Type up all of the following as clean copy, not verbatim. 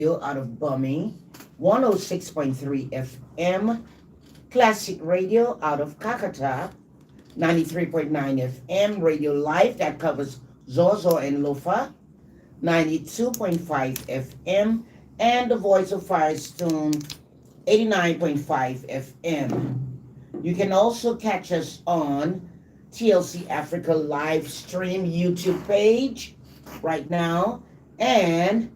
out of Bumming, 106.3 FM, Classic Radio out of Kakata, 93.9 FM, Radio Live that covers Zozo and Lofa, 92.5 FM, and the Voice of Firestone, 89.5 FM. You can also catch us on TLC Africa live stream YouTube page right now, and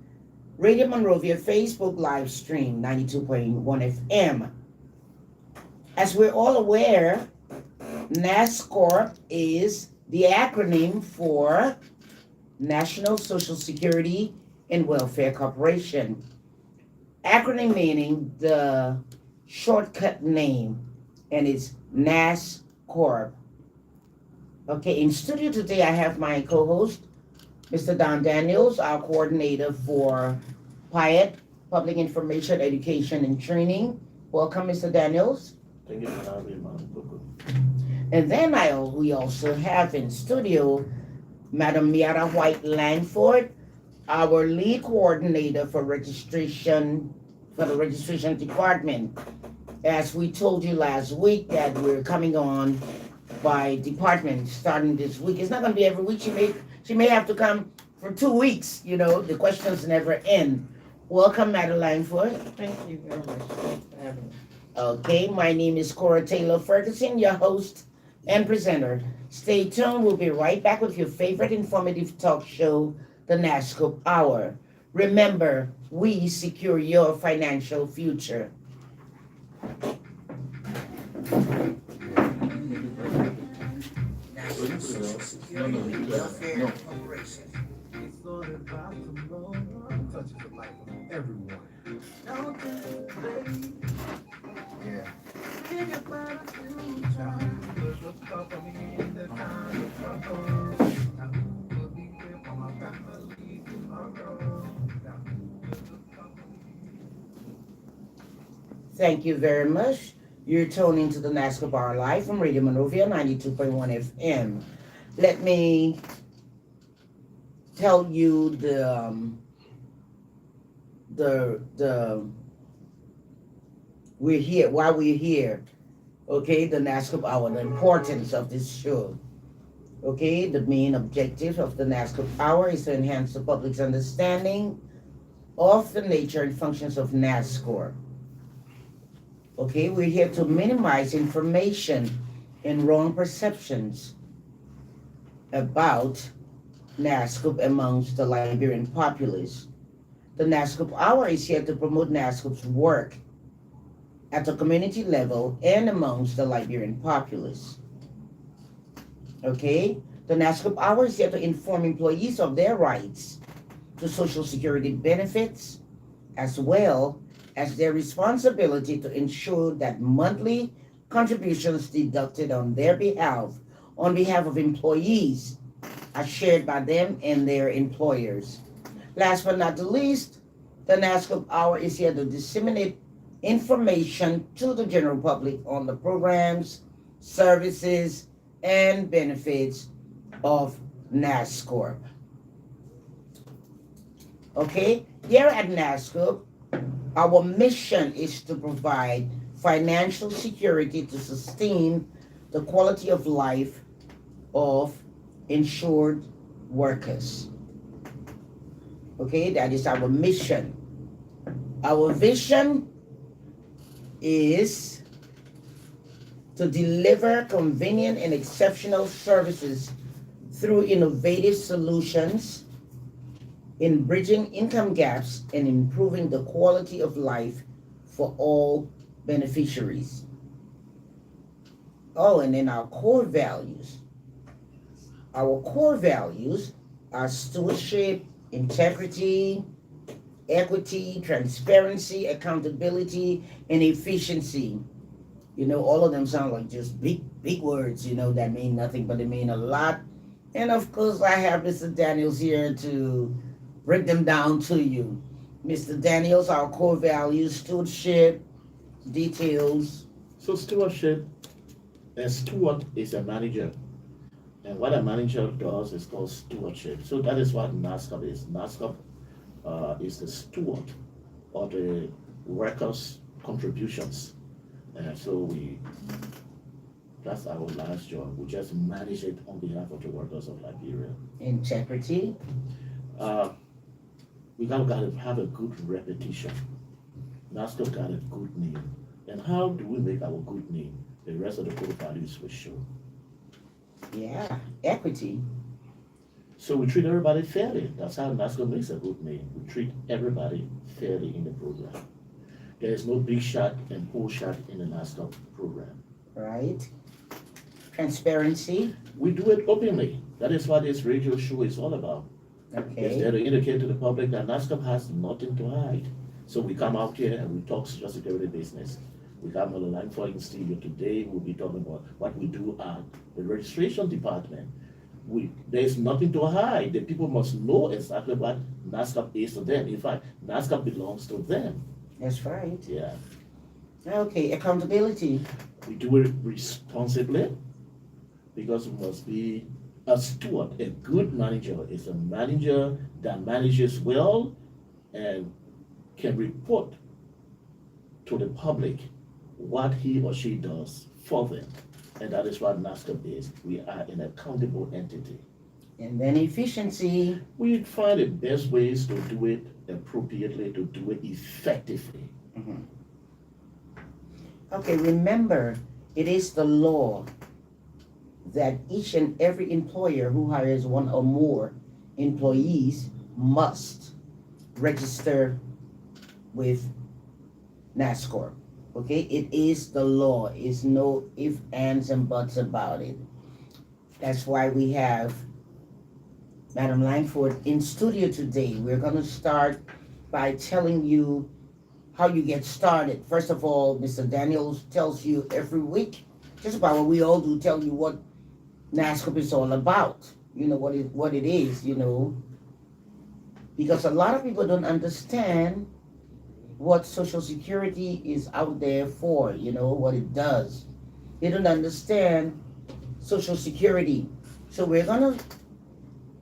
Radio Monrovia Facebook live stream, 92.1 FM. As we're all aware, NASSCORP is the acronym for National Social Security and Welfare Corporation. Acronym meaning the shortcut name, and it's NASSCORP. Okay, in studio today I have my co-host, Mr. Don Daniels, our coordinator for PIET, Public Information, Education, and Training. Welcome, Mr. Daniels. Thank you for having me, And then we also have in studio Madam Miara White Langford, our lead coordinator for registration, for the registration department. As we told you last week that we're coming on by department starting this week. It's not going to be every week. She may have to come for 2 weeks. You know, the questions never end. Welcome, Madam Langford. Thank you very much for having me. Okay, my name is Cora Taylor Ferguson, your host and presenter. Stay tuned. We'll be right back with your favorite informative talk show, the NASSCORP Hour. Remember, we secure your financial future. National Security and Welfare Corporation. It's all about tomorrow. Touches the life of everyone. Yeah. Think about a future. There's a company in the time of trouble. Now who will be there for my family tomorrow? Now who will the company? Thank you very much. You're tuned into the NASSCORP Hour live from Radio Monrovia, 92.1 FM. Let me tell you we're here, why we're here. Okay, the NASSCORP Hour, the importance of this show. Okay, the main objective of the NASSCORP Hour is to enhance the public's understanding of the nature and functions of NASSCORP. Okay, we're here to minimize information and wrong perceptions about NASSCORP amongst the Liberian populace. The NASSCORP Hour is here to promote NASSCORP's work at the community level and amongst the Liberian populace. Okay, the NASSCORP Hour is here to inform employees of their rights to Social Security benefits, as well as their responsibility to ensure that monthly contributions deducted on behalf of employees are shared by them and their employers. Last but not the least, the NASSCORP Hour is here to disseminate information to the general public on the programs, services, and benefits of NASSCORP. Okay, here at NASSCORP, our mission is to provide financial security to sustain the quality of life of insured workers. Okay, that is our mission. Our vision is to deliver convenient and exceptional services through innovative solutions in bridging income gaps and improving the quality of life for all beneficiaries. Oh, and then our core values. Our core values are stewardship, integrity, equity, transparency, accountability, and efficiency. You know, all of them sound like just big words, you know, that mean nothing, but they mean a lot. And of course, I have Mr. Daniels here to break them down to you. Mr. Daniels, our core values, stewardship, details. So stewardship, a steward is a manager. And what a manager does is called stewardship. So that is what NASSCORP is. NASSCORP is the steward or the workers' contributions. And so that's our last job. We just manage it on behalf of the workers of Liberia. Integrity. We gotta have a good reputation. NASSCOP got a good name. And how do we make our good name? The rest of the core values will show. Yeah. Equity. So we treat everybody fairly. That's how NASSCOP makes a good name. We treat everybody fairly in the program. There is no big shot and poor shot in the NASSCOP program. Right. Transparency. We do it openly. That is what this radio show is all about. It's there Okay. to indicate to the public that NASSCOP has nothing to hide. So we come out here and we talk social security business. We have on the line for in studio today. We'll be talking about what we do at the registration department. There's nothing to hide. The people must know exactly what NASSCOP is to them. In fact, NASSCOP belongs to them. That's right. Yeah. Okay. Accountability. We do it responsibly because we must be a steward. A good manager is a manager that manages well and can report to the public what he or she does for them. And that is what NASSCOP is. We are an accountable entity. And then efficiency. We find the best ways to do it appropriately, to do it effectively. Mhm. Okay, remember, it is the law that each and every employer who hires one or more employees must register with NASSCORP. Okay, it is the law. It's no ifs, ands, and buts about it. That's why we have Madam Langford in studio today. We're going to start by telling you how you get started. First of all, Mr. Daniels tells you every week, just about what we all do, tell you what NASSCOP is all about. You know, what it is, you know. Because a lot of people don't understand what Social Security is out there for, you know, what it does. They don't understand Social Security. So we're gonna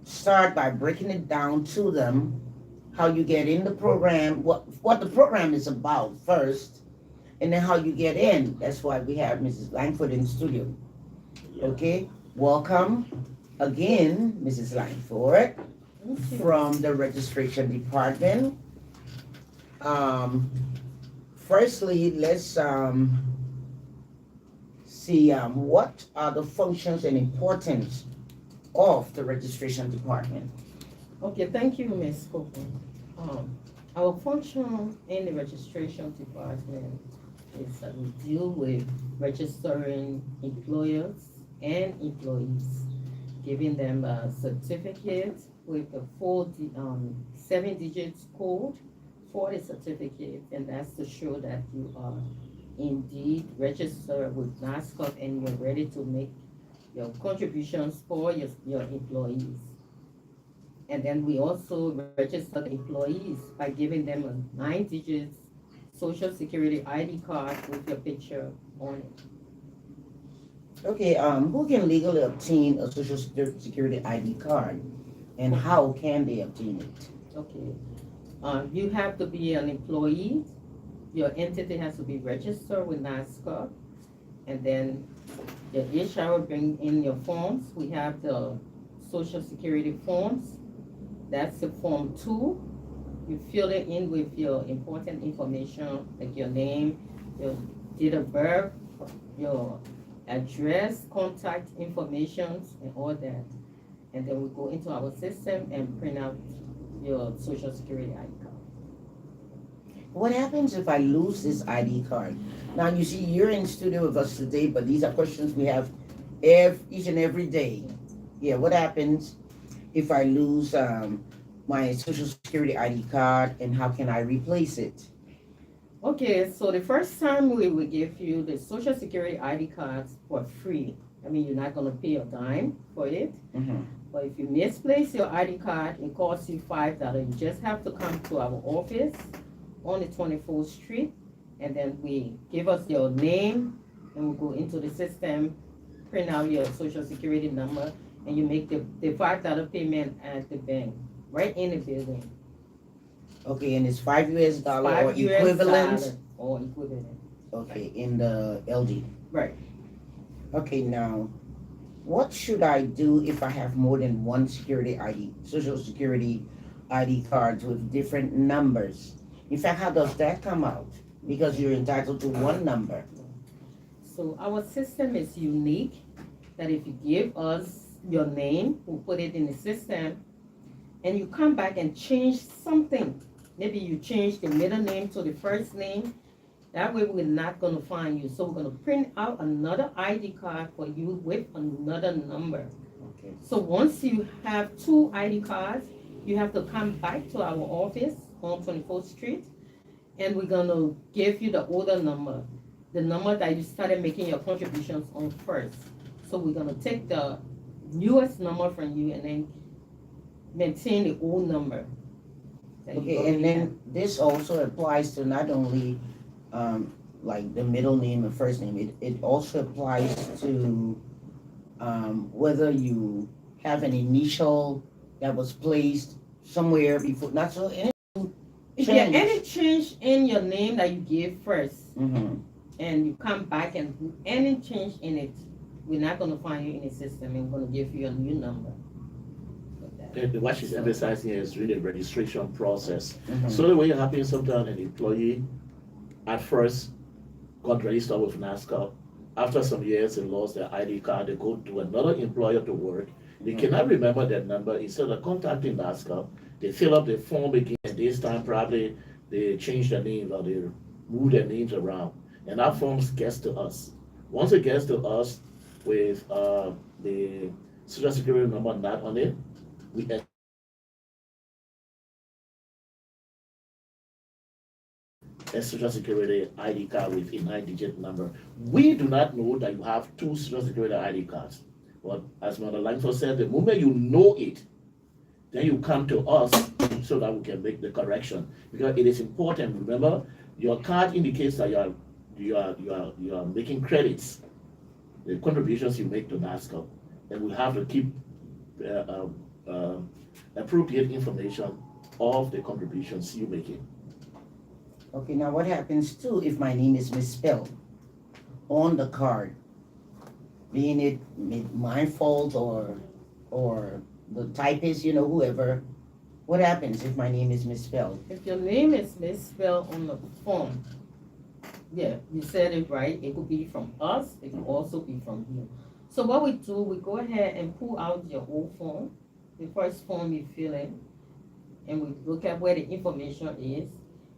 start by breaking it down to them, how you get in the program, what the program is about first, and then how you get in. That's why we have Mrs. Langford in the studio. Okay, welcome again, Mrs. Langford, from the registration department. Firstly, let's see what are the functions and importance of the registration department. Okay, thank you, Ms. Copeland. Our function in the registration department is that we deal with registering employers and employees, giving them a certificate with a full 7-digit code for the certificate, and that's to show that you are indeed registered with NASSCOP and you're ready to make your contributions for your employees. And then we also register the employees by giving them a 9-digit Social Security ID card with your picture on it. Okay, who can legally obtain a Social Security ID card, and how can they obtain it? Okay. You have to be an employee. Your entity has to be registered with NASSCOP. And then your HR will bring in your forms. We have the Social Security forms. That's the form 2. You fill it in with your important information, like your name, your date of birth, your address, contact information, and all that. And then we go into our system and print out your Social Security ID card. What happens if I lose this ID card? Now, you see, you're in studio with us today, but these are questions we have each and every day. Yeah, what happens if I lose my Social Security ID card, and how can I replace it? Okay, so the first time we will give you the Social Security ID cards for free. I mean, you're not gonna pay a dime for it. Mm-hmm. But if you misplace your ID card, it costs you $5. You just have to come to our office on the 24th Street, and then we give us your name, and we go into the system, print out your Social Security number, and you make the $5 payment at the bank, right in the building. Okay, and it's $5 or $5 equivalent? or equivalent. Okay, in the LD. Right. Okay, now, what should I do if I have more than one security ID, social security ID cards with different numbers? In fact, how does that come out? Because you're entitled to one number. So our system is unique, that if you give us your name, we'll put it in the system, and you come back and change something. Maybe you change the middle name to the first name. That way we're not gonna find you. So we're gonna print out another ID card for you with another number. Okay. So once you have 2 ID cards, you have to come back to our office on 24th Street, and we're gonna give you the older number, the number that you started making your contributions on first. So we're gonna take the newest number from you and then maintain the old number. that you Okay, already and then this also applies to not only, like the middle name and first name, it also applies to, whether you have an initial that was placed somewhere before, not so, any If you have change. any change in your name that you gave first, Mm-hmm. and you come back and do any change in it, we're not gonna find you in the system, and we're gonna give you a new number. And what she's emphasizing here is really the registration process. Mhm. So the way it happens, sometimes an employee at first got registered with NASSCOP. After some years, they lost their ID card. They go to another employer to work. They cannot remember that number. Instead of contacting NASSCOP, they fill up the form again. This time, probably they change their name or they move their names around. And that form gets to us. Once it gets to us with the Social Security number not on it, we a Social Security ID card with a 9-digit number. We do not know that you have 2 Social Security ID cards. But as Mother Langford said, the moment you know it, then you come to us so that we can make the correction. Because it is important. Remember, your card indicates that you are making credits, the contributions you make to NASSCOP, and we have to keep appropriate information of the contributions you're making. Okay, now what happens too if my name is misspelled on the card? Being it my fault or the typist, whoever. What happens if my name is misspelled? If your name is misspelled on the form, yeah, you said it right, it could be from us, it could also be from you. So what we do, we go ahead and pull out your old form, the first form you fill in, and we look at where the information is.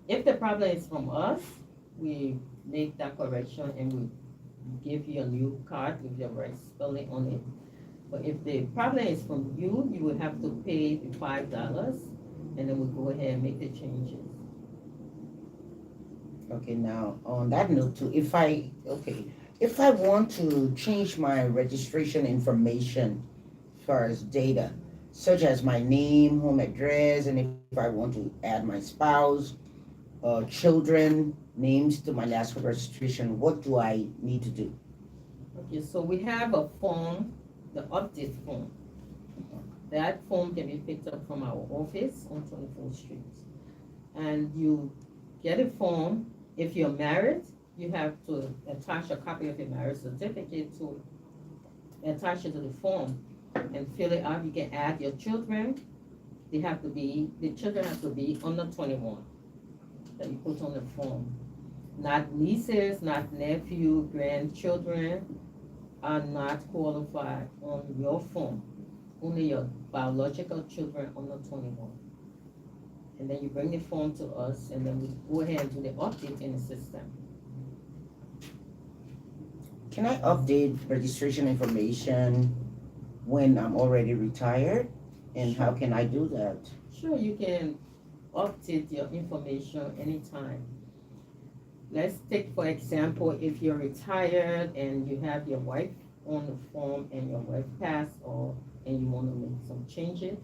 If the problem is from us, we make that correction and we give you a new card with your right spelling on it. But if the problem is from you, you will have to pay the $5, and then we go ahead and make the changes. Okay, now on that note too, if I want to change my registration information as far as data, such as my name, home address, and if I want to add my spouse, children names to my NASSCOP registration, what do I need to do? Okay, so we have a form, the update form. That form can be picked up from our office on 24th Street. And you get a form. If you're married, you have to attach a copy of your marriage certificate to attach it to the form and fill it out. You can add your children. The children have to be under 21 that you put on the form. Not nieces, not nephew, grandchildren are not qualified on your form. Only your biological children under 21. And then you bring the form to us, and then we go ahead and do the update in the system. Can I update registration information when I'm already retired? And how can I do that? Sure, you can update your information anytime. Let's take, for example, if you're retired and you have your wife on the form and your wife passed and you want to make some changes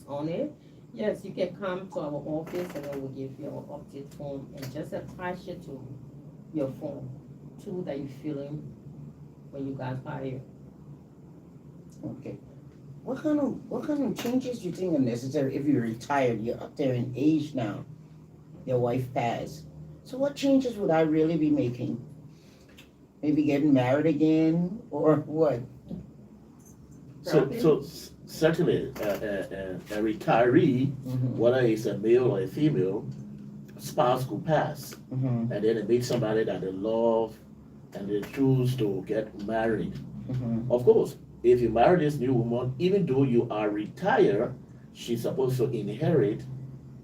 on it, yes, you can come to our office and then we'll give you an update form and just attach it to your form, that you fill in when you got hired. Okay. what kind of changes do you think are necessary if you're retired? You're up there in age now. Your wife passed. So what changes would I really be making? Maybe getting married again or what? So certainly, a retiree, Mm-hmm. whether it's a male or a female, spouse could pass, Mm-hmm. and then they meet somebody that they love, and they choose to get married. Mm-hmm. Of course, if you marry this new woman, even though you are retired, she's supposed to inherit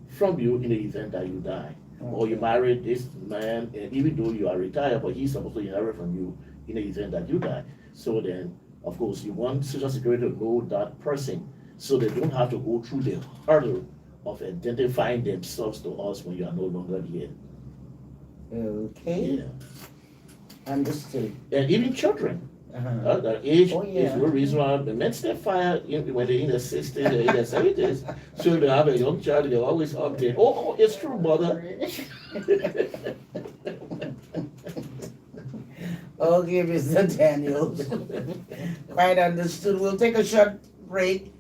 from you in the event that you die. Or you marry this man, and even though you are retired, but he's supposed to inherit from you in the event that you die. So then, of course, you want Social Security to know that person, so they don't have to go through the hurdle of identifying themselves to us when you are no longer here. Okay, Yeah. understood. And even children. Uh-huh. The age Oh, yeah. is no reason why the men stay fire when they're in their 60s, they're in their 70s. So they have a young child, they're always up there. Oh, it's true, mother. Okay, Mr. Daniels. Quite understood. We'll take a short break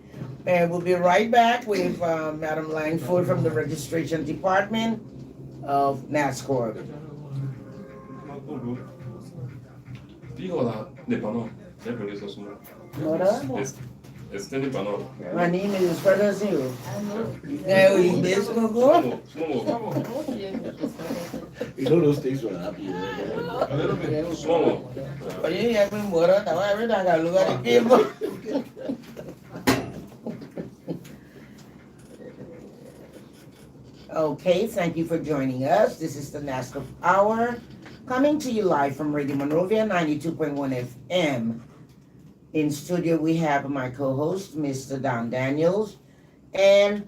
and we'll be right back with Madam Langford from the Registration Department of NASSCORP. Mora? My name is Fernandinho. I know. Yeah, we best go go. You know those things will happen. But you have me Mora, now every time I look at the people. Okay, thank you for joining us. This is the NASSCORP Hour, coming to you live from Radio Monrovia 92.1 FM. In studio, we have my co-host, Mr. Don Daniels, and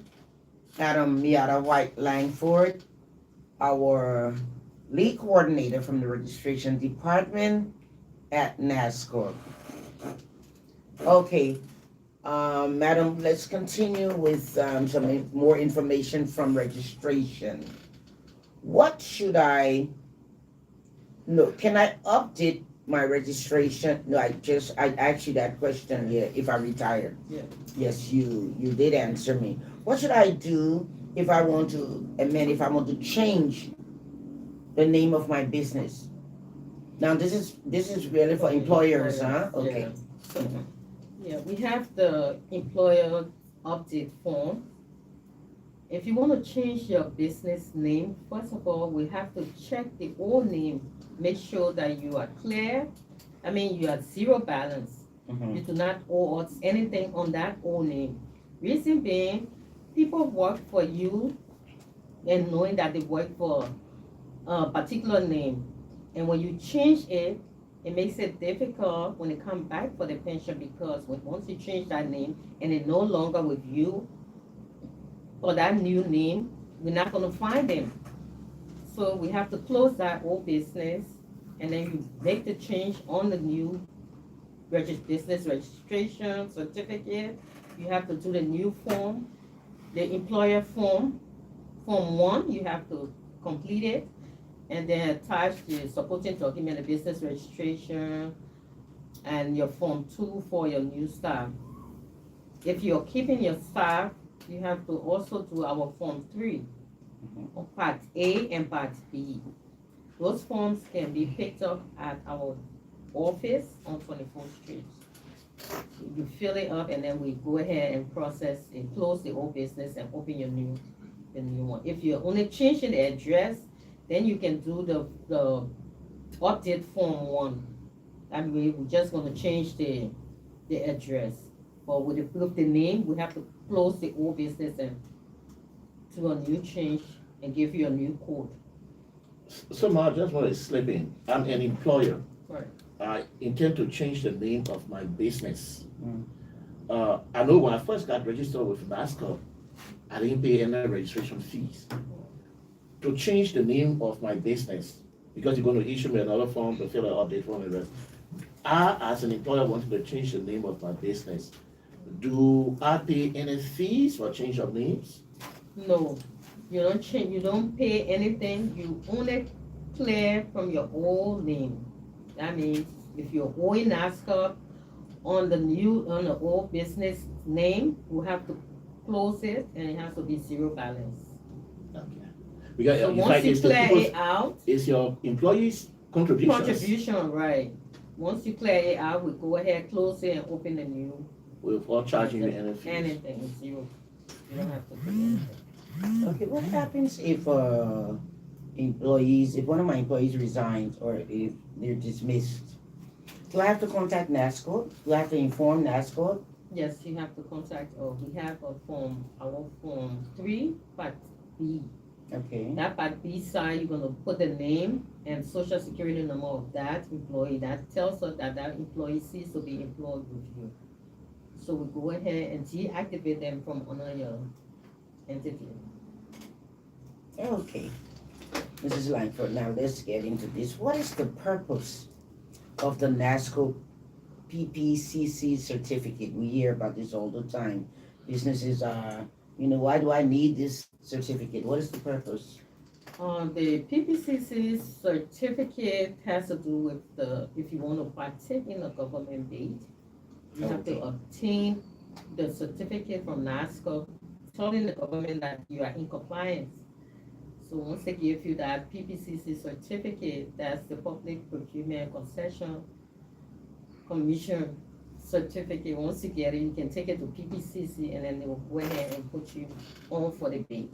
Madam Miata White Langford, our lead coordinator from the registration department at NASSCORP. Okay, Madam, let's continue with some more information from registration. What should I, no, can I update my registration? No, I asked you that question here, if I retired. Yeah. Yes, you did answer me. What should I do if I want to amend, if I want to change the name of my business? Now, this is really for employers, huh? Okay. Yeah, we have the employer update form. If you want to change your business name, first of all, we have to check the old name. Make sure that you are clear. I mean, you have zero balance. Mhm. You do not owe us anything on that old name. Reason being, people work for you and knowing that they work for a particular name. And when you change it, it makes it difficult when they come back for the pension, because once you change that name and it's no longer with you or that new name, we're not going to find them. So we have to close that old business, and then you make the change on the new business registration certificate. You have to do the new form, the employer form, Form 1, you have to complete it, and then attach the supporting document, the business registration, and your Form 2 for your new staff. If you're keeping your staff, you have to also do our Form 3, Part A and Part B. Those forms can be picked up at our office on 24th Street. You fill it up, and then we go ahead and process and close the old business and open the new one. If you're only changing the address, then you can do the update Form 1. That way, we're just going to change the address. But with the name, we have to close the old business and do a new change and give you a new code. So now I just want to slip in. I'm an employer. Right. I intend to change the name of my business. Mm. I know when I first got registered with NASSCORP, I didn't pay any registration fees. To change the name of my business, because you're going to issue me another form to fill an update form and rest. I, as an employer, wanted to change the name of my business. Do I pay any fees for change of names? No, you don't change. You don't pay anything. You only clear from your old name. That means if you're owing NASSCOP on the old business name, we have to close it and it has to be zero balance. Okay. Because So in once fact, you it's the clear people's, it out, it's your employees' contributions. contribution, right. Once you clear it out, we go ahead, close it and open the new. Without charging you any fees. Anything, zero. You don't have to pay anything. Okay, what happens if employees, if one of my employees resigns or if they're dismissed? Do I have to contact NASSCORP? Do I have to inform NASSCORP? Yes, you have to contact, we have a form, our form 3, part B. Okay, That part B side, you're gonna put the name and social security number of that employee. That tells us that that employee ceased to be employed with you. So we go ahead and deactivate them from under your entity. okay. Mrs. Langford, now let's get into this. What is the purpose of the NASSCORP PPCC certificate? We hear about this all the time. Businesses are, why do I need this certificate? What is the purpose? The PPCC certificate has to do with if you want to partake in a government bid, you have to Okay. obtain the certificate from NASSCORP telling the government that you are in compliance. So once they give you that PPCC certificate, that's the Public Procurement Concession Commission certificate. Once you get it, you can take it to PPCC and then they will go ahead and put you on for the bid.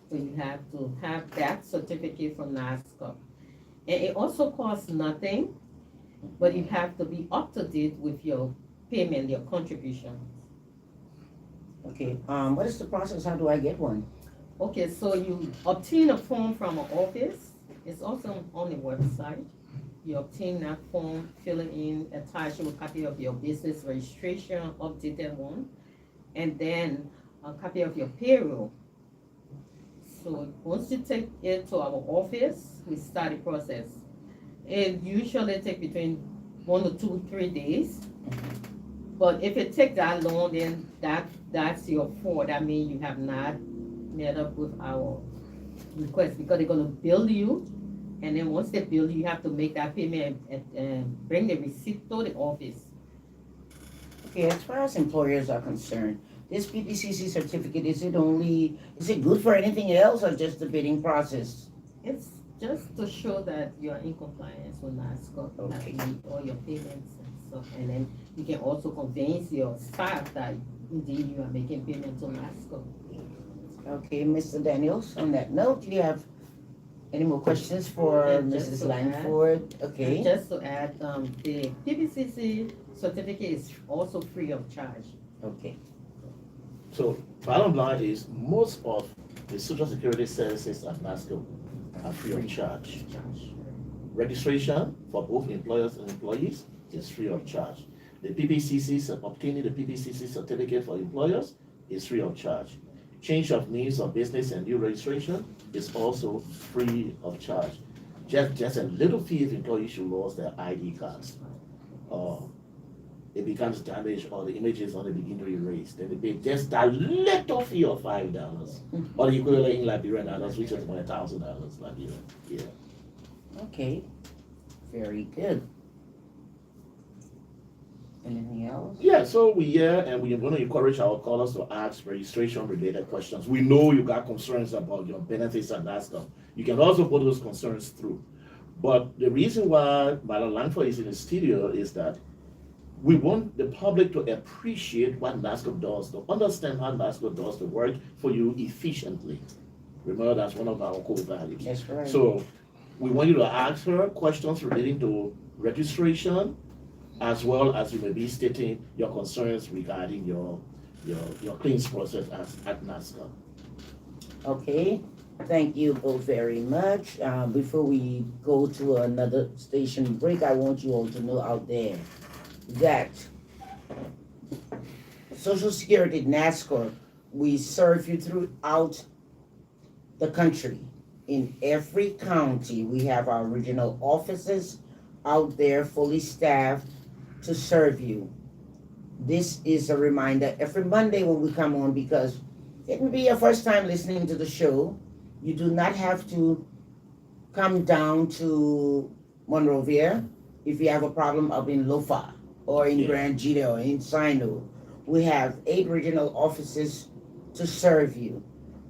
So you have to have that certificate from NASSCORP. And it also costs nothing, but you have to be up to date with your payment, your contribution. Okay, what is the process? How do I get one? Okay, so you obtain a form from an office. It's also on the website. You obtain that form, fill it in, attach a copy of your business registration, updated one, and then a copy of your payroll. So once you take it to our office, we start the process. It usually takes between 1 to 2, 3 days. But if it takes that long, then that's your fault. That means you have not met up with our request because they're gonna bill you. And then once they bill you, you have to make that payment and bring the receipt to the office. Okay, as far as employers are concerned, this PPCC certificate, is it good for anything else or just the bidding process? It's just to show that you're in compliance with NASSCORP. You have Okay. to meet all your payments and stuff. And then you can also convince your staff that indeed you are making payment to NASSCORP. Okay, Mr. Daniels, on that note, do you have any more questions for And just Mrs. to add- Langford? And Okay, just to add, the PPCC certificate is also free of charge. okay, So bottom line is most of the social security services at NASSCORP are free of charge. Registration for both employers and employees is free of charge. The obtaining the PPCC certificate for employers is free of charge. Change of names of business and new registration is also free of charge. Just a little fee if employees should lose their ID cards. It becomes damaged or the images only begin to erase. Then they pay just that little fee of $5 or the equivalent in Liberian dollars, which is about $1,000 Liberian. Yeah. okay, very good. Anything else? Yeah, so we're going to encourage our callers to ask registration related questions. We know you got concerns about your benefits and that stuff. You can also put those concerns through. But the reason why Madam Langford is in the studio is that we want the public to appreciate what NASSCORP does, to understand how NASSCORP does the work for you efficiently. Remember, that's one of our core values. That's right. So we want you to ask her questions relating to registration, as well as you may be stating your concerns regarding your claims process at NASSCORP. Okay, thank you both very much. Before we go to another station break, I want you all to know out there that Social Security NASSCORP, we serve you throughout the country. In every county, we have our regional offices out there fully staffed to serve you. This is a reminder every Monday when we come on, because it may be your first time listening to the show. You do not have to come down to Monrovia if you have a problem up in Lofa or in Yeah. Grand Gita or in Sino. We have 8 regional offices to serve you.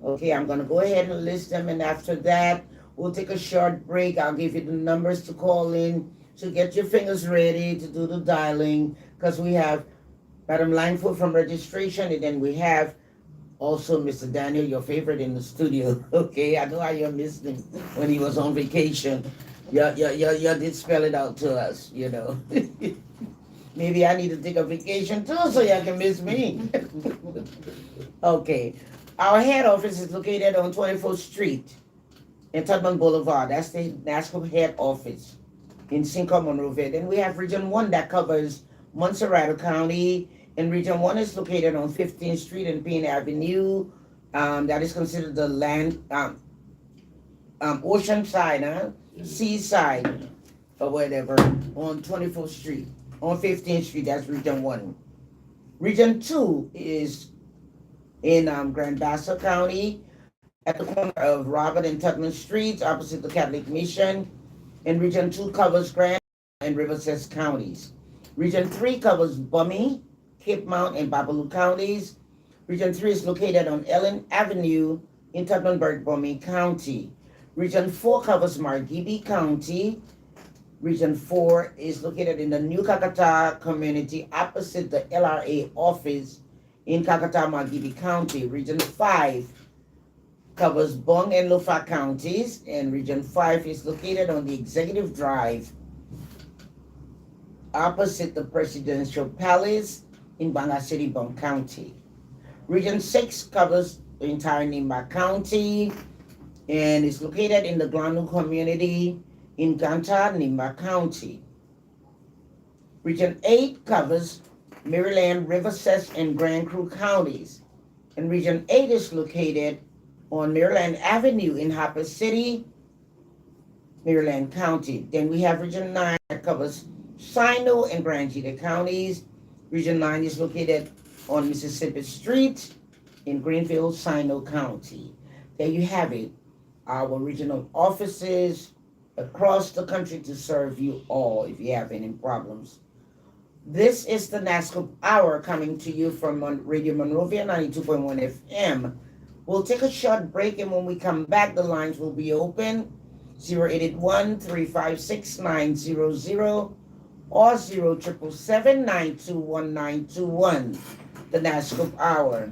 Okay, I'm gonna go ahead and list them, and after that, we'll take a short break. I'll give you the numbers to call in, so get your fingers ready to do the dialing, because we have Madam Langford from registration, and then we have also Mr. Daniel, your favorite in the studio. Okay, I know how you missed him when he was on vacation. You did spell it out to us, you know. Maybe I need to take a vacation too, so y'all can miss me. Okay, our head office is located on 24th Street in Tubman Boulevard. That's the NASSCORP head office in Cinco Monrovia. Then we have Region 1 that covers Montserrat County, and Region 1 is located on 15th Street and Payne Avenue. That is considered the land, ocean side, seaside, or whatever, on 24th Street. On 15th Street, that's Region 1. Region 2 is in Grand Bassa County, at the corner of Robert and Tubman Streets, opposite the Catholic Mission. And Region 2 covers Grand and Riverside counties. Region 3 covers Bummy, Cape Mount, and Babalu counties. Region 3 is located on Ellen Avenue in Tubman-Bummy County. Region 4 covers Margibi County. Region 4 is located in the New Kakata community opposite the LRA office in Kakata, Margibi County. Region 5 covers Bong and Lofa counties, and Region 5 is located on the Executive Drive opposite the Presidential Palace in Banga City, Bong County. Region 6 covers the entire Nimba County and is located in the Glanu community in Ganta, Nimba County. Region 8 covers Maryland, Riverside, and Grand Crew counties. And Region 8 is located on Maryland Avenue in Harper City, Maryland County. Then we have Region 9 that covers Sino and Grand Gita counties. Region 9 is located on Mississippi Street in Greenfield, Sino County. There you have it, our regional offices across the country to serve you all if you have any problems. This is the NASSCORP Hour coming to you from Radio Monrovia 92.1 FM. We'll take a short break, and when we come back, the lines will be open, 0881-356-900 or 0777-921-921, the NASSCORP Hour.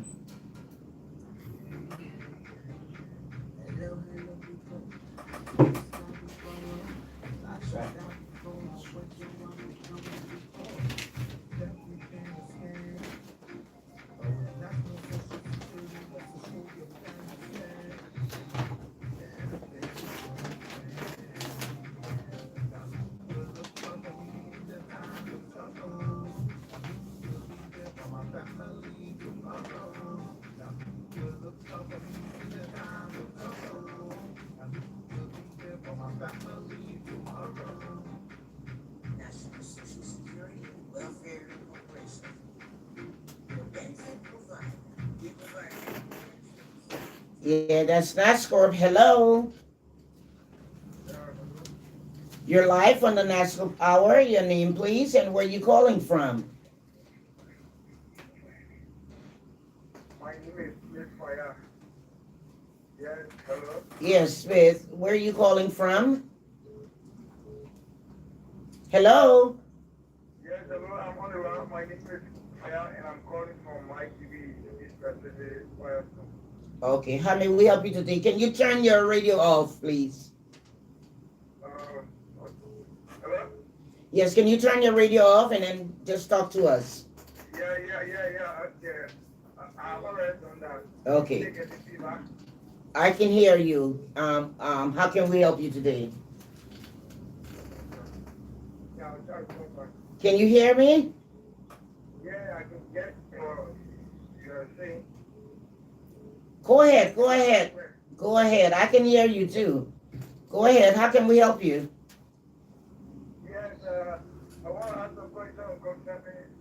Yeah, that's NASSCORP. Hello. You're live on the NASSCORP Hour. Your name, please, and where you calling from? My name is Smith Fire. Yes, hello. Yes, Smith. Where are you calling from? Hello. Yes, hello. I'm on the line. My name is Fire, and I'm calling from my TV, especially Fire. Okay, how may we help you today? Can you turn your radio off, please? Hello? Yes, can you turn your radio off and then just talk to us? Yeah. Okay. I've already done that. Okay. Take it, feedback. I can hear you. How can we help you today? Yeah, I'll try to come back. Can you hear me? Yeah, I can get what you're saying. Go ahead. I can hear you too. Go ahead. How can we help you? Yes, I want to ask a question concerning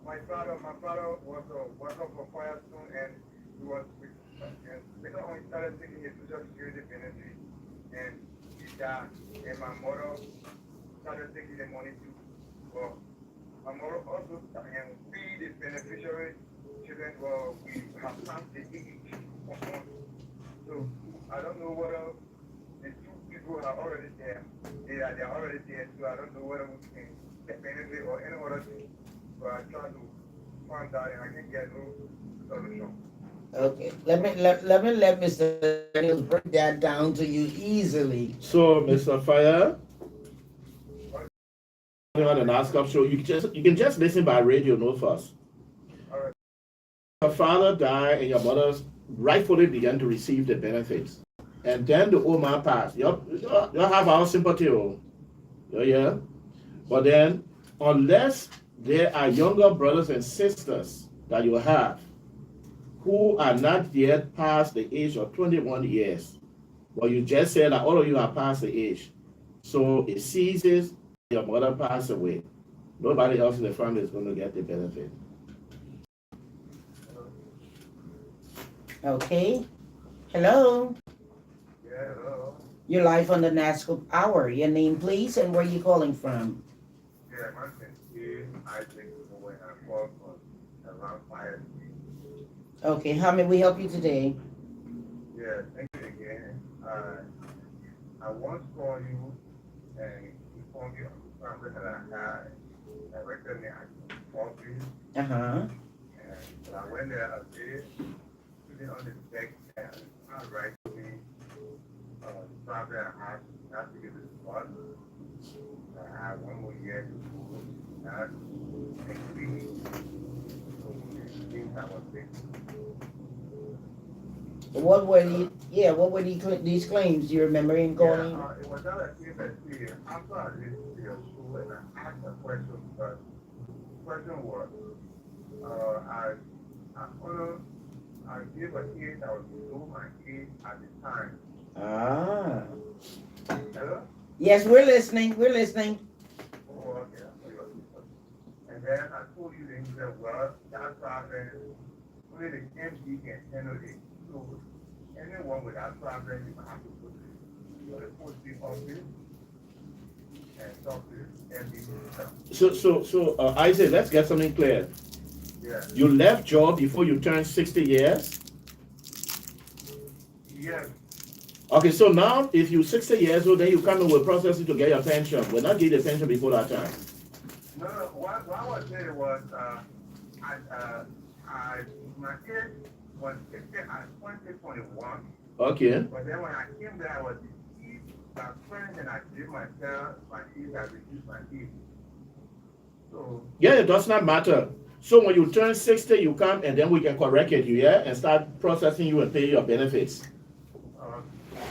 my father. My father was a worker for Firestone, and he was and later on he started taking his social security benefit, and he died. And my mother started taking the money too. But I'm also and we the beneficiary children. Well, we have passed the age of one. So I don't know whether the two people are already there. They are already there. So I don't know whether we can get benefit or any other thing. But I try to find out and I can get no solution. Okay, let Mr. Daniels break that down to you easily. So, Mr. Fire, on the NASSCOP show, you can just listen by radio, no fuss. All right. Your father died and your mother rightfully began to receive the benefits. And then the old man passed. You have our sympathy, yeah. But then, unless there are younger brothers and sisters that you have who are not yet past the age of 21 years, well, you just said that all of you are past the age. So it ceases, your mother passed away. Nobody else in the family is going to get the benefit. Okay. Hello. Yeah, hello. You're live on the NASSCORP Hour. Your name, please, and where you calling from? Yeah, my name is Isaac when I call from around 5. Okay, how may we help you today? Yeah, thank you again. I once called you and informed you of the problem that I had. I recently I called you Uh-huh. and I went there a day, put it on the deck and I write to me the problem I have to get this one. I have 1 more year to go. I have to take 3 things I was fixing. What were these claims? Do you remember him calling? Yeah, it was not a case that after I listened to your show and I asked a question, but the question was, I gave a age, I was below my age at the time. Ah. Hello? Yes, we're listening. We're listening. Oh, okay. And then I told you, then you said, well, that's problem. Only the MD can handle it. So anyone with that problem, you have to go to the posting office and talk to the MD. So, Isaac, let's get something clear. Yeah. You left job before you turned 60 years? Yes. Okay, so now if you're 60 years old, then you come in with processing to get your pension. We're not getting the pension before that time. No, what I was saying was, my age was 60 at 2021. Okay. But then when I came there, I was deceived by friends and I gave myself my age, I reduced my age. So, Yeah, it does not matter. So when you turn 60, you come and then we can correct it, yeah, and start processing you and pay your benefits.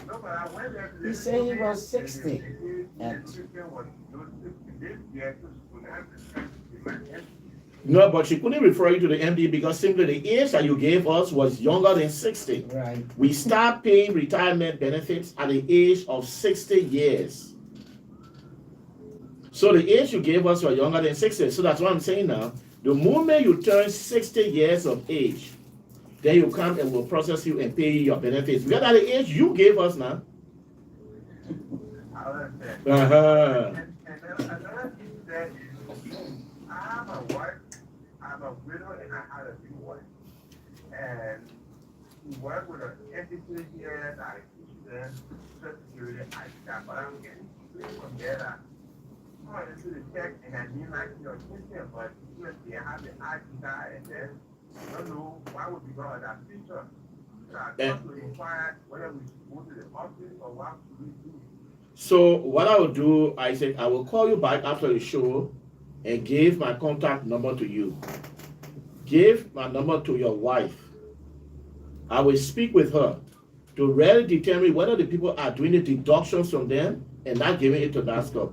no, but I went there to He said he was 60. No, but she couldn't refer you to the MD because simply the age that you gave us was younger than 60. Right. We start paying retirement benefits at the age of 60 years. So the age you gave us was younger than 60. So that's what I'm saying now. The moment you turn 60 years of age, then you come and we'll process you and pay you your benefits. Because at the age you gave us now. Uh-huh. And another thing that is, I have a wife, I'm a widow, and I had a new wife. And we work with an entity here that I teach them Social Security, I got, but I'm getting from there that I went into the check and I didn't like your attention, but they have the ID card and then I don't know why would we go at that feature. So I want to inquire whether we should go to the office or what should we do. So what I will do, Isaac, I will call you back after the show and give my contact number to you. Give my number to your wife. I will speak with her to really determine whether the people are doing the deductions from them and not giving it to NASSCOP.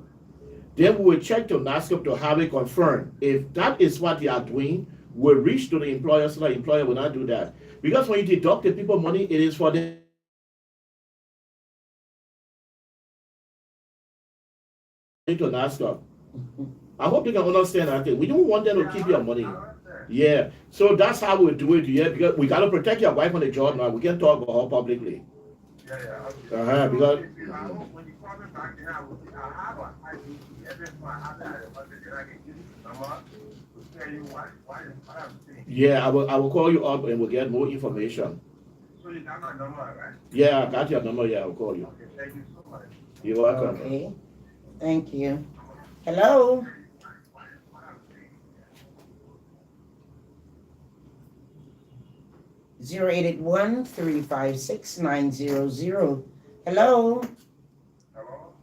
Then we will check to NASSCOP to have it confirmed. If that is what they are doing, we'll reach to the employer so the employer will not do that. Because when you deduct the people money, it is for them to NASSCOP. I hope you can understand that thing. We don't want them to keep your money. Yeah. So that's how we do it, yeah, because we gotta protect your wife on the job now. We can't talk about her publicly. Yeah, Because when you call me back, then I have a ID. Yeah, I will call you up and we'll get more information. So you got my number, right? Yeah, I got your number. Yeah, I'll call you. Okay, thank you so much. You're welcome. Okay. Thank you. Hello? Zero 881-356-900. Hello? Hello?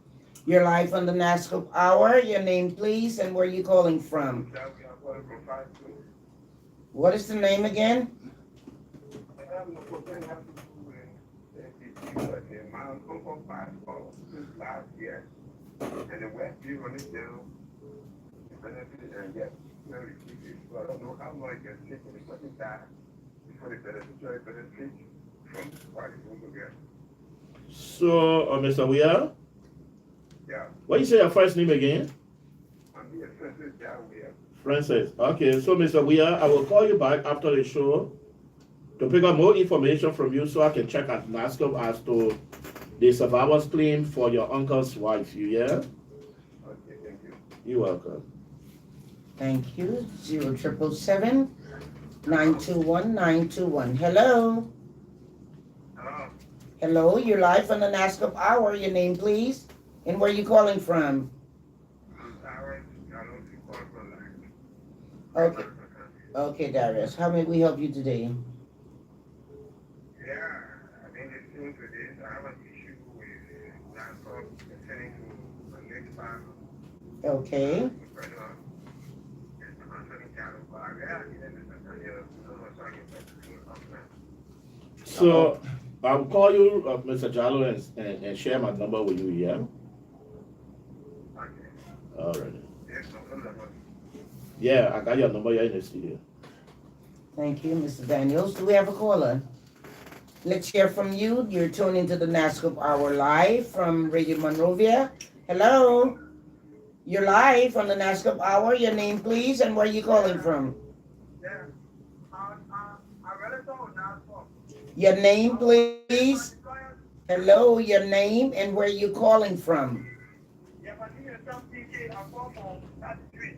You're live on the NASSCORP Hour. Your name, please, and where you calling from? What is the name again? My uncle passed last year, and the West View on it down, benefit and get very quickly. So I don't know how long it can take when it's fucking die before they benefit from the party over there. So, Mr. Weir, Yeah, what you say your first name again? I'm the Francis down here. Francis. Okay, so Mr. Weir, I will call you back after the show to pick up more information from you so I can check at NASSCORP as to the survivor's claim for your uncle's wife. You hear? Okay, thank you. You're welcome. Thank you. 0777-921-921. Hello? Hello? Hello, you're live on the NASSCORP Hour. Your name, please, and where you calling from? I'm sorry, I don't see part from Okay. Okay, Darius. How may we help you today? Yeah, I think it seems to this. I have an issue with NASSCORP sending to the next time. Okay. So, I'll call you, Mr. Jallo, and share my number with you, yeah? All right. Yeah, I got your number here in the studio. Thank you, Mr. Daniels. Do we have a caller? Let's hear from you. You're tuned into the NASSCORP Hour live from Radio Monrovia. Hello? You're live on the NASSCORP Hour. Your name, please, and where you calling from? Yeah, I really don't NASSCORP. Your name, please. Hello, your name and where you calling from? Yeah, but you some DJ, I'm from that street.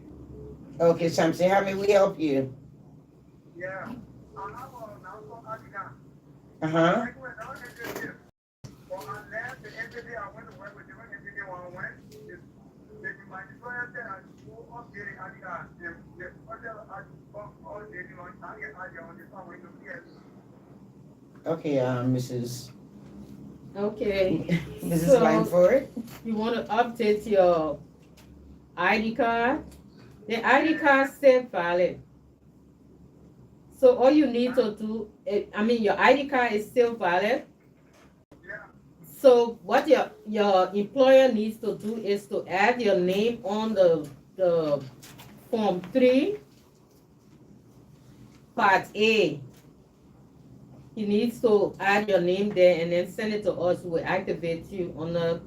Okay, Samson, how may we help you? Yeah, I have a NASSCORP account. Uh-huh. I went down and did this. But I left the entity I went to work with different entity when I went. Maybe my employer said I should update it. I think the hotel I all the dating on target I get on this one way to get. Okay, Mrs. Okay. Mrs. So- Langford. You want to update your ID card? The ID card still valid. So all you need to do, your ID card is still valid. Yeah. So what your employer needs to do is to add your name on the Form 3, Part A. He needs to add your name there and then send it to us. We'll activate you on the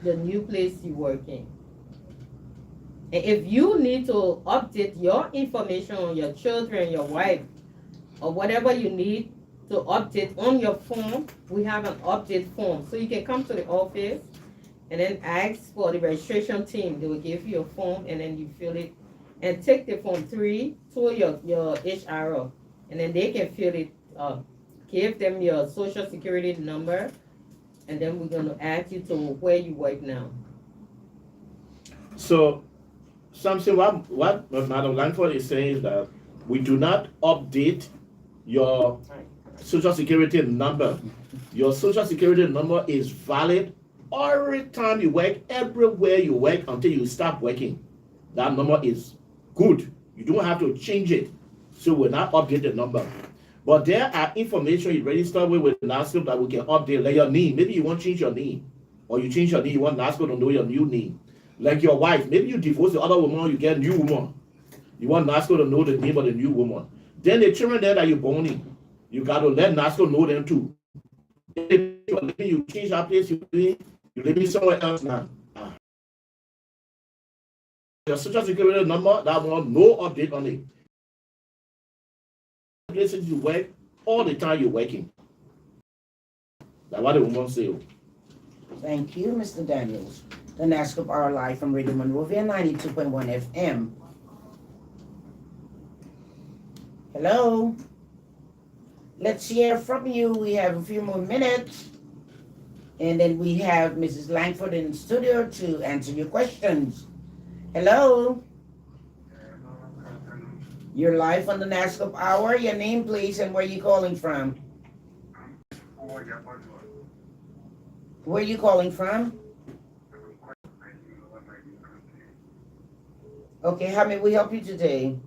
new place you work in. And if you need to update your information on your children, your wife, or whatever you need to update on your form, we have an update form. So you can come to the office and then ask for the registration team. They will give you a form and then you fill it and take the Form 3 to your HR, and then they can fill it up. Give them your social security number, and then we're gonna add you to where you work now. So, something what Madam Langford is saying is that we do not update your social security number. Your social security number is valid every time you work, everywhere you work until you stop working. That number is good. You don't have to change it. So we'll not update the number. But there are information you register with NASSCORP that we can update, like your name. Maybe you want to change your name, or you change your name, you want NASSCORP to know your new name. Like your wife, maybe you divorce the other woman, you get a new woman. You want NASSCORP to know the name of the new woman. Then the children there that you're born in, you got to let NASSCORP know them too. If you change that place, you're living somewhere else now. Your social security number, that one, no update on it. Places you work, all the time you're working. That's what the woman say. Thank you, Mr. Daniels. the NASSCORP Hour live from Radio Monrovia, 92.1 FM. Hello. Let's hear from you. We have a few more minutes. And then we have Mrs. Langford in the studio to answer your questions. Hello. You're live on the NASSCORP Hour. Your name, please, and where you calling from? Where are you calling from? Okay, how may we help you today?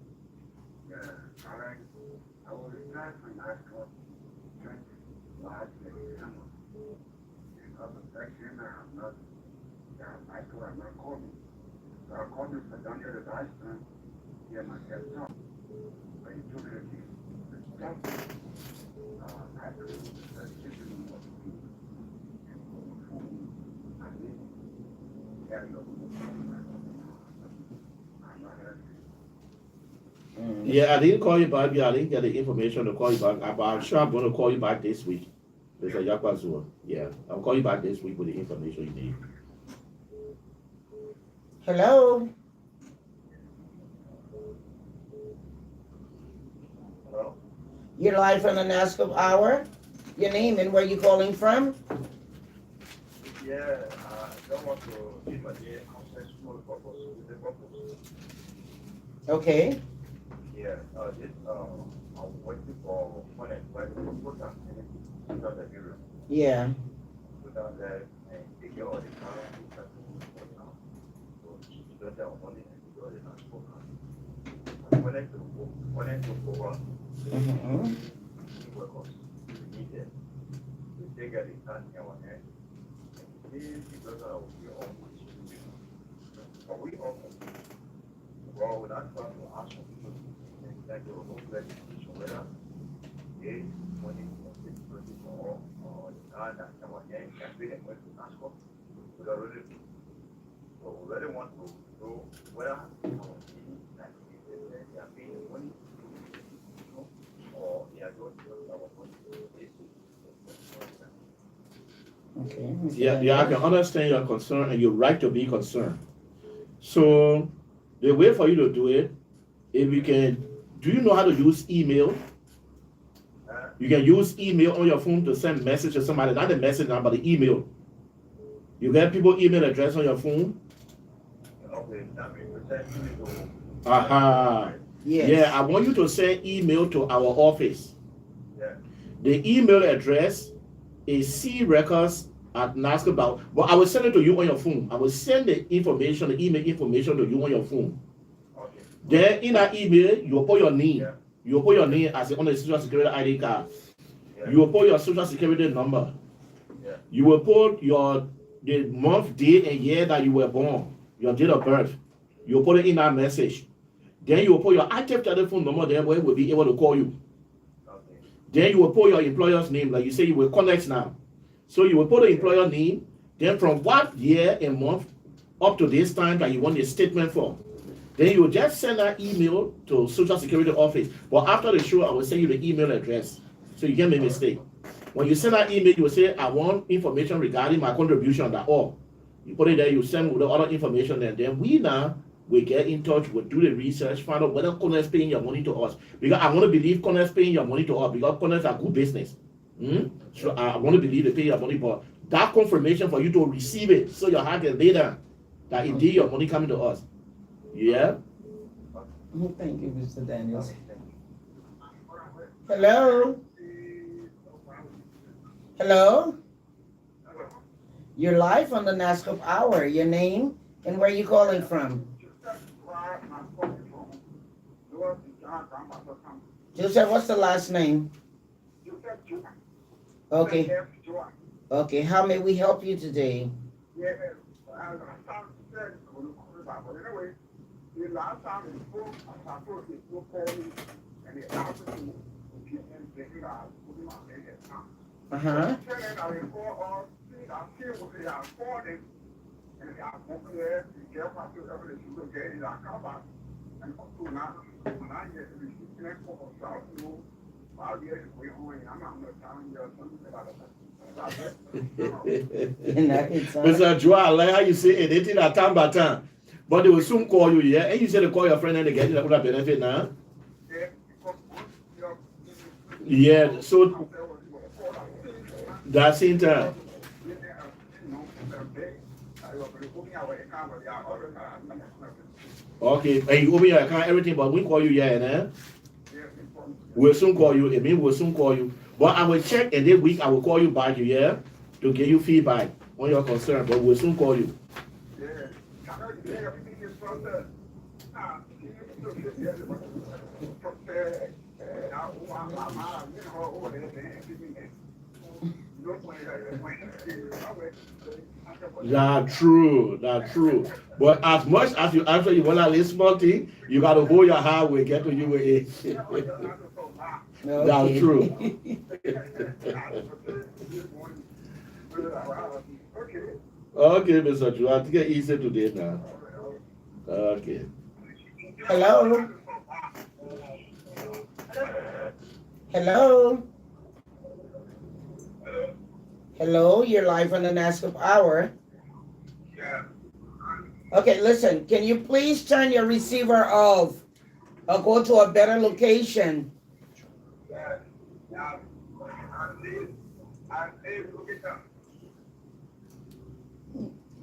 Yeah, I didn't call you back. Yeah, I didn't get the information to call you back. But I'm sure I'm going to call you back this week. Mr. Yakwazua. Yeah, I'll call you back this week with the information you need. Hello. Hello? You're live on the NASSCORP Hour. Your name and where you calling from? Yeah, I don't want to give a day small purpose with the purpose. Okay. Yeah, this, I'm waiting for when I put down in the area. Yeah. Put down there and take care of the car and start to put down. So she don't have money and she already has spoken. When I took over, Mm-hmm. workers, we need them. We take care of the car in our hand. And this brother will be almost. But we often, well, without trying to ask for people, that they will go back to whether they money or the car that our gang can be and went to NASSCORP. We already want to know whether our team that they are paying money or they are going to our money. Okay. Yeah, I can understand your concern and your right to be concerned. So the way for you to do it, if you can, do you know how to use email? You can use email on your phone to send message to somebody, not the message now, but the email. You get people email address on your phone? Okay, that means we send email to. Aha. Yes. Yeah, I want you to send email to our office. Yeah. The email address is crecords@NASSCORP. But I will send it to you on your phone. I will send the information, the email information to you on your phone. Okay. Then in that email, you will put your name. Yeah. You will put your name as on the social security ID card. Yeah. You will put your social security number. Yeah. You will put the month, day, and year that you were born, your date of birth. You will put it in that message. Then you will put your active telephone number there where we will be able to call you. Okay. Then you will put your employer's name, like you say you will connect now. So you will put the employer name, then from what year and month up to this time that you want a statement for. Then you will just send that email to Social Security office. But after the show, I will send you the email address so you can't make a mistake. When you send that email, you will say, I want information regarding my contribution, that all. You put it there, you send the other information, and then we now will get in touch, we'll do the research, find out whether Connect is paying your money to us. Because I want to believe Connect is paying your money to us because Connect are good business. So I want to believe they pay your money, but that confirmation for you to receive it so your heart can lay down that indeed your money coming to us. Yeah? Thank you, Mr. Daniels. Hello? Hello? You're live on the NASSCORP Hour. Your name and where you calling from? Joseph, what's the last name? Okay. Okay, how may we help you today? The last time we spoke, I told you to call me and they asked me to keep them taking out, putting my name at time. Uh-huh. I will call all, I feel what they are calling, and they are moving there, to get what you ever you will get in our cover. And up to now, when I get the receipt for South, Mr. Joe, I like how you say anything at time by time. But they will soon call you, yeah? And you say they call your friend and they get it with a benefit now? Yeah, so that's in time. Okay, and you open your account, everything, but we call you, yeah, and we'll soon call you. It means we'll soon call you. But I will check, and this week I will call you back, yeah, to give you feedback on your concern. But we'll soon call you. That's true. That's true. But as much as you answer, you want to list small thing, you got to hold your heart. We get to you with it. That's true. Okay, Mr. Drew, I think it's easy today now. Okay. Hello. Hello. Hello, you're live on the NASSCORP Hour. Okay, listen, can you please turn your receiver off or go to a better location?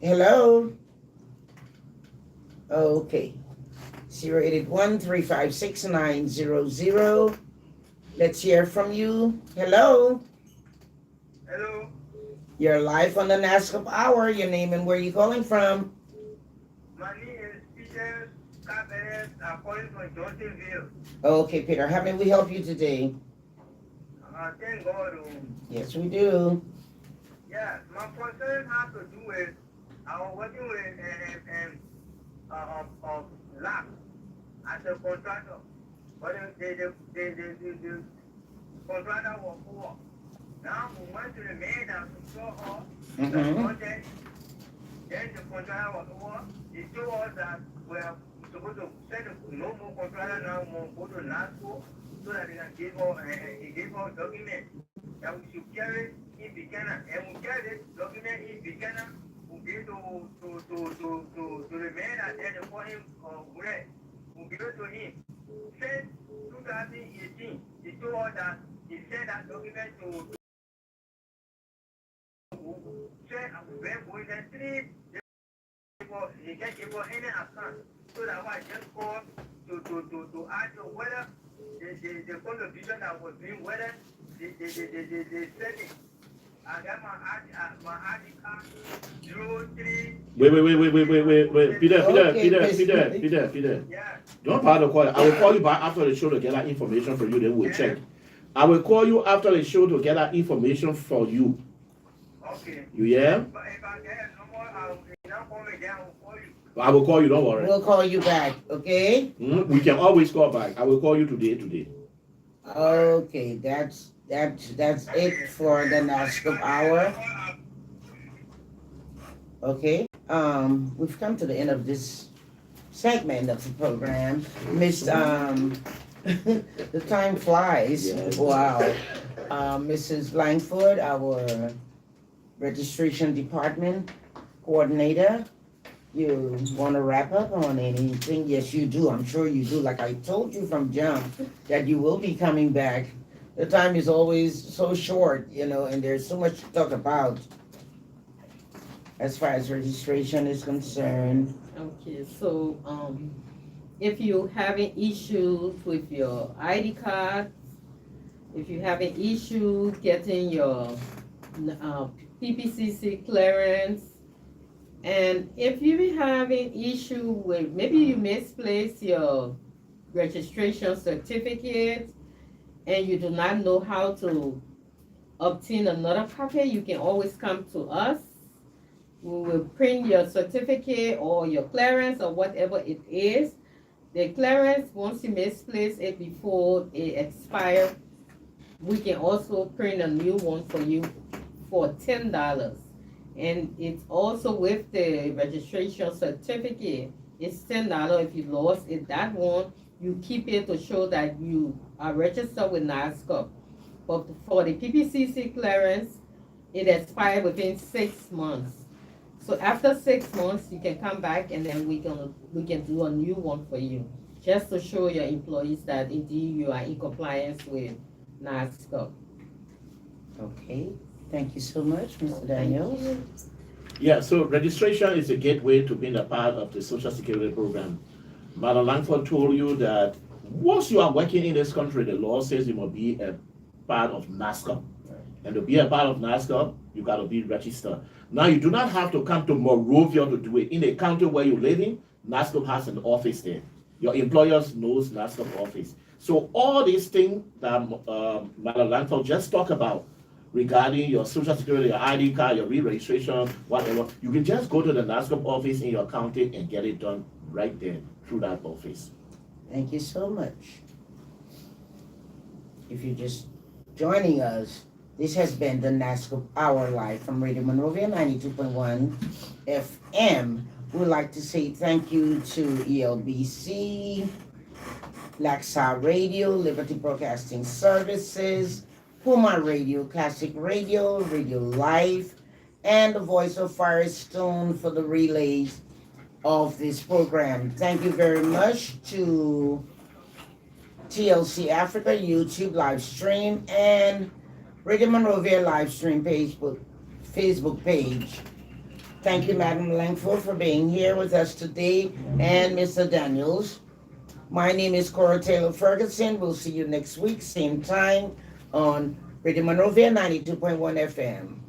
Hello? Okay. 081-356-900. Let's hear from you. Hello? Hello. You're live on the NASSCORP Hour. Your name and where you calling from? My name is Peter Cabaret. I'm calling from Johnsonville. Okay, Peter, how may we help you today? Thank God. Yes, we do. Yeah, my concern has to do with I was working with lab as a contractor, but the contractor was poor. Now we went to the main and saw her the project. Then the contractor was over. He told us that we are supposed to send no more contractor now. We go to NASSCORP so that they can give us document that we should carry in Buchanan, and we carry this document in Buchanan. We give to the man and then they call him Greg. We give it to him. Since 2018, he told us that he sent that document to send when the three he can't give any account. So that's why I just called to ask you whether the contribution that was being whether they send it. I got my ID card 03. Wait. Peter. Yeah. Don't bother calling. I will call you back after the show to get that information from you, then we'll check. I will call you after the show to get that information for you. Okay. You hear? But if I get no more, I will call me again. I will call you. I will call you, don't worry. We'll call you back, okay? We can always call back. I will call you today. Okay, that's it for the NASSCORP Hour. Okay, we've come to the end of this segment of the program. The time flies. Yes. Wow. Mrs. Langford, our registration department coordinator, you want to wrap up on anything? Yes, you do. I'm sure you do. Like I told you from jump that you will be coming back. The time is always so short, and there's so much to talk about as far as registration is concerned. Okay, so if you having issues with your ID card, if you have an issue getting your PPCC clearance, and if you be having issue with maybe you misplaced your registration certificate and you do not know how to obtain another copy, you can always come to us. We will print your certificate or your clearance or whatever it is. The clearance, once you misplace it before it expires, we can also print a new one for you for $10. And it's also with the registration certificate. It's $10. If you lost it, that one, you keep it to show that you are registered with NASSCORP. But for the PPCC clearance, it expires within 6 months. So after 6 months, you can come back and then we can do a new one for you, just to show your employees that indeed you are in compliance with NASSCORP. Okay, thank you so much, Mr. Daniels. Yeah, so registration is a gateway to being a part of the Social Security program. Madam Langford told you that once you are working in this country, the law says you must be a part of NASSCORP. And to be a part of NASSCORP, you got to be registered. Now, you do not have to come to Monrovia to do it. In the county where you live in, NASSCORP has an office there. Your employers knows NASSCORP office. So all these things that Madam Langford just talked about regarding your Social Security, your ID card, your re-registration, whatever, you can just go to the NASSCORP office in your county and get it done right there through that office. Thank you so much. If you're just joining us, this has been the NASSCORP Hour live from Radio Monrovia 92.1 FM. We'd like to say thank you to ELBC, Laxa Radio, Liberty Broadcasting Services, Puma Radio, Classic Radio, Radio Live, and the Voice of Firestone for the relays of this program. Thank you very much to TLC Africa YouTube live stream and Radio Monrovia live stream Facebook page. Thank you, Madam Langford, for being here with us today, and Mr. Daniels. My name is Cora Taylor Ferguson. We'll see you next week, same time, on Radio Monrovia 92.1 FM.